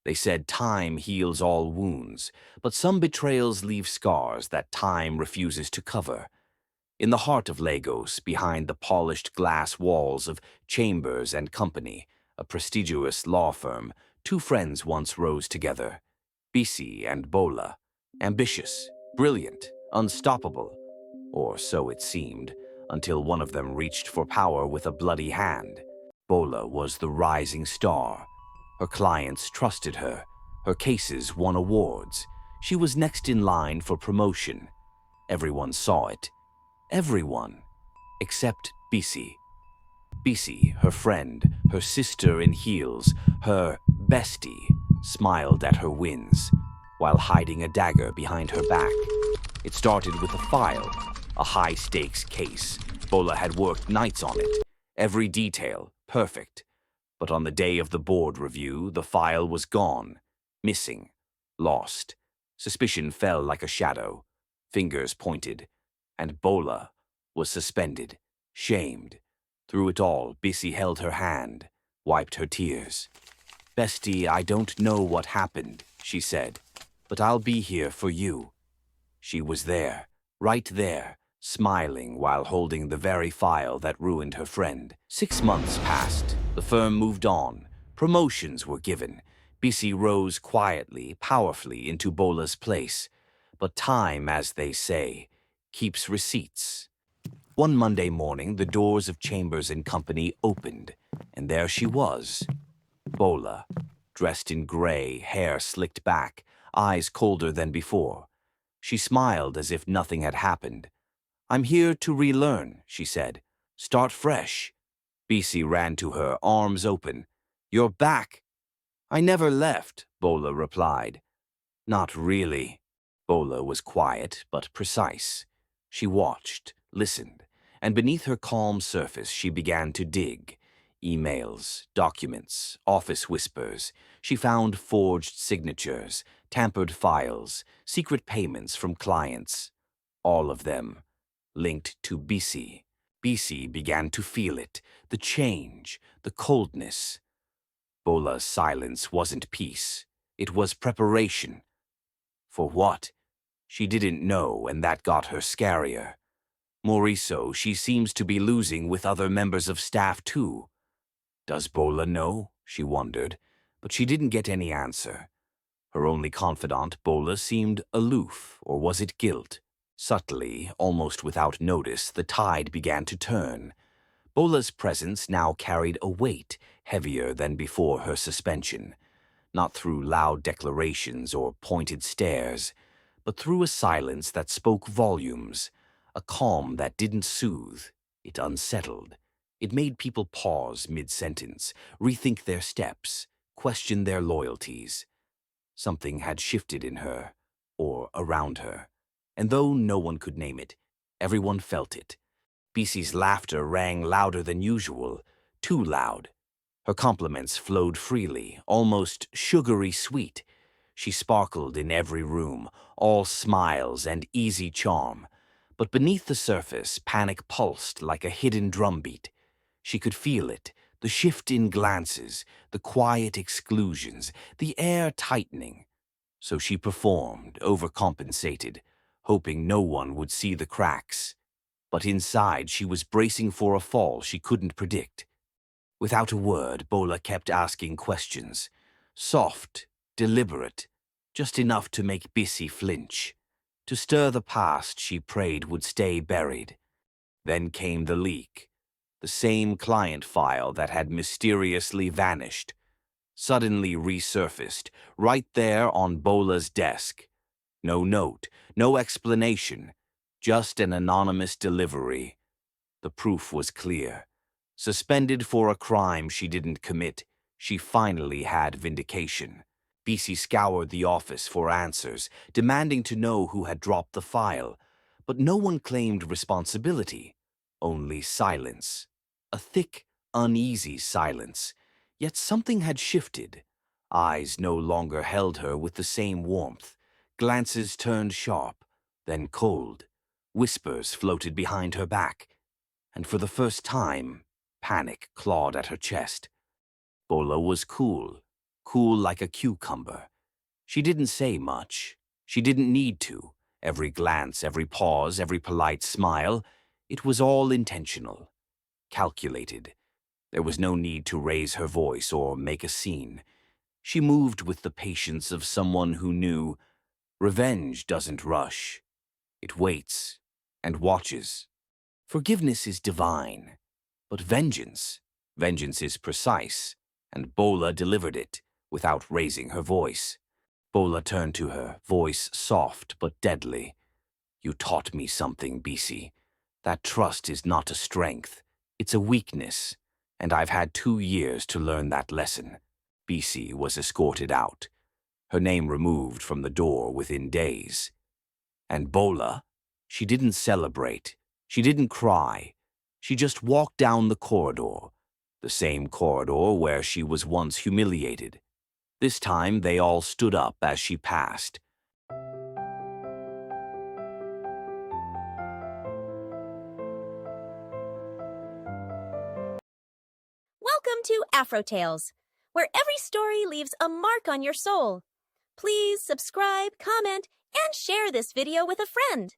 They said time heals all wounds, but some betrayals leave scars that time refuses to cover. In the heart of Lagos, behind the polished glass walls of Chambers and Company, a prestigious law firm, two friends once rose together, Bisi and Bola. Ambitious, brilliant, unstoppable, or so it seemed, until one of them reached for power with a bloody hand. Bola was the rising star. Her clients trusted her. Her cases won awards. She was next in line for promotion. Everyone saw it. Everyone. Except Bisi. Bisi, her friend, her sister in heels, her bestie, smiled at her wins, while hiding a dagger behind her back. It started with a file, a high-stakes case. Bola had worked nights on it. Every detail, perfect. But on the day of the board review, the file was gone. Missing. Lost. Suspicion fell like a shadow. Fingers pointed. And Bola was suspended. Shamed. Through it all, Bisi held her hand, wiped her tears. "Bestie, I don't know what happened," she said, "but I'll be here for you." She was there, right there, smiling while holding the very file that ruined her friend. 6 months passed. The firm moved on. Promotions were given. Bisi rose quietly, powerfully into Bola's place. But time, as they say, keeps receipts. One Monday morning, the doors of Chambers and Company opened, and there she was, Bola, dressed in gray, hair slicked back, eyes colder than before. She smiled as if nothing had happened. "I'm here to relearn," she said. "Start fresh." Bisi ran to her, arms open. "You're back." "I never left," Bola replied. "Not really." Bola was quiet but precise. She watched, listened, and beneath her calm surface she began to dig. Emails, documents, office whispers. She found forged signatures, tampered files, secret payments from clients. All of them linked to Bisi. Bisi began to feel it, the change, the coldness. Bola's silence wasn't peace. It was preparation. For what? She didn't know, and that got her scarier. More so, she seems to be losing with other members of staff too. Does Bola know? She wondered, but she didn't get any answer. Her only confidant, Bola, seemed aloof, or was it guilt? Subtly, almost without notice, the tide began to turn. Bola's presence now carried a weight heavier than before her suspension, not through loud declarations or pointed stares, but through a silence that spoke volumes, a calm that didn't soothe, it unsettled. It made people pause mid-sentence, rethink their steps, question their loyalties. Something had shifted in her, or around her, and though no one could name it, everyone felt it. Bisi's laughter rang louder than usual, too loud. Her compliments flowed freely, almost sugary sweet. She sparkled in every room, all smiles and easy charm. But beneath the surface, panic pulsed like a hidden drumbeat. She could feel it, the shift in glances, the quiet exclusions, the air tightening. So she performed, overcompensated, hoping no one would see the cracks. But inside she was bracing for a fall she couldn't predict. Without a word, Bola kept asking questions. Soft, deliberate, just enough to make Bisi flinch. To stir the past she prayed would stay buried. Then came the leak. The same client file that had mysteriously vanished, suddenly resurfaced, right there on Bola's desk. No note, no explanation, just an anonymous delivery. The proof was clear. Suspended for a crime she didn't commit, she finally had vindication. Bisi scoured the office for answers, demanding to know who had dropped the file. But no one claimed responsibility, only silence. A thick, uneasy silence. Yet something had shifted. Eyes no longer held her with the same warmth. Glances turned sharp, then cold. Whispers floated behind her back. And for the first time, panic clawed at her chest. Bola was cool, cool like a cucumber. She didn't say much. She didn't need to. Every glance, every pause, every polite smile, it was all intentional, calculated. There was no need to raise her voice or make a scene. She moved with the patience of someone who knew revenge doesn't rush. It waits and watches. Forgiveness is divine, but vengeance is precise, and Bola delivered it without raising her voice. Bola turned to her, voice soft but deadly. You taught me something, Bisi. That trust is not a strength, it's a weakness, and I've had 2 years to learn that lesson. Bisi was escorted out, her name removed from the door within days. And Bola, she didn't celebrate, she didn't cry, she just walked down the corridor, the same corridor where she was once humiliated. This time they all stood up as she passed. Welcome to Afro Tales, where every story leaves a mark on your soul. Please subscribe, comment, and share this video with a friend.